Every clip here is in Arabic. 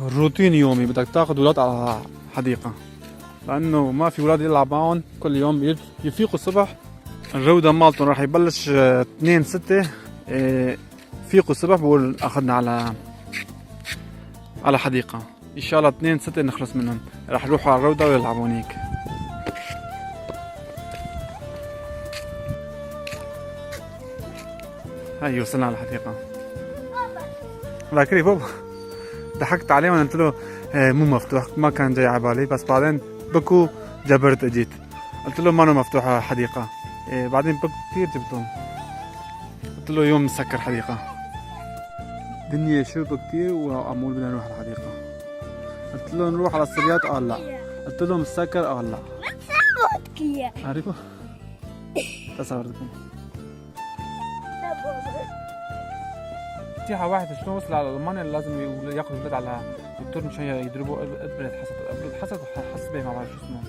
روتين يومي بدك تاخذ اولاد على حديقة، لأنه ما في اولاد يلعب معهم. كل يوم يفيقوا الصبح، الروضة مالتهم راح يبلش 2/6. فيقوا الصبح بقول أخذنا على حديقة. إن شاء الله 2/6 نخلص منهم، راح يروحوا على الروضة ويلعبوا هنيك. هاي وصلنا على الحديقة. ذاكري بابا ضحكت عليه وانا قلت له مو مفتوح، ما كان جاي على بالي، بس بعدين بكو جبرت اجيت قلت له ما أنا مفتوحة حديقة. بعدين بكو كثير جبتهم، قلت له يوم مسكر حديقة. دنيا شرب كثير وعمول بدنا نروح على الحديقة. قلت له نروح على السريات، قال لا. قلت له مسكر، قال لا. عارفه تصورتكم نصيحة واحد عشان يوصل على ألمانيا لازم ياخذ الولاد على دكتور مشان يضربوا إبرة حسد حسبة، ما بعرف شو اسمه،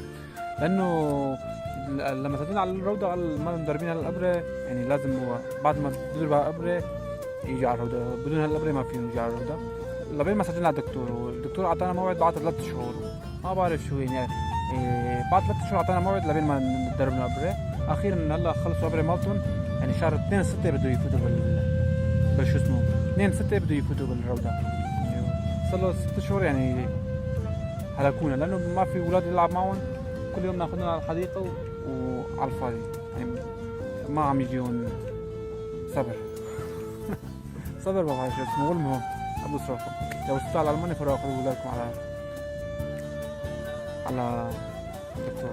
لأنه لما تدون على الروضة ما مدربين على الإبرة، يعني لازم بعد ما تضرب على الإبرة يجي على الروضة، بدون هالإبرة ما فيهم يجي على الروضة. لبين ما سجلنا على الدكتور، والدكتور أعطانا موعد بعد 3 شهور، ما بعرف شو يعني. بعد 3 شهور أعطانا موعد لبين ما ندربنا إبرة. أخيرا هلا خلصوا إبرة مالتهم، يعني شهر 2/6 بده يفوتوا شو اسمه 2/6 بده يفوتوا بالروضة. صار له 6 شهور يعني هلكونا، لأنه ما في أولاد يلعب معهم. كل يوم ناخذهم على الحديقة وعلى الفاضي، يعني ما عم يجيهم صبر. صبر ما بعرف شو اسمه. المهم أبو صرافة لو وصلتوا على ألمانيا فروحوا أخذوا أولادكم على الدكتور.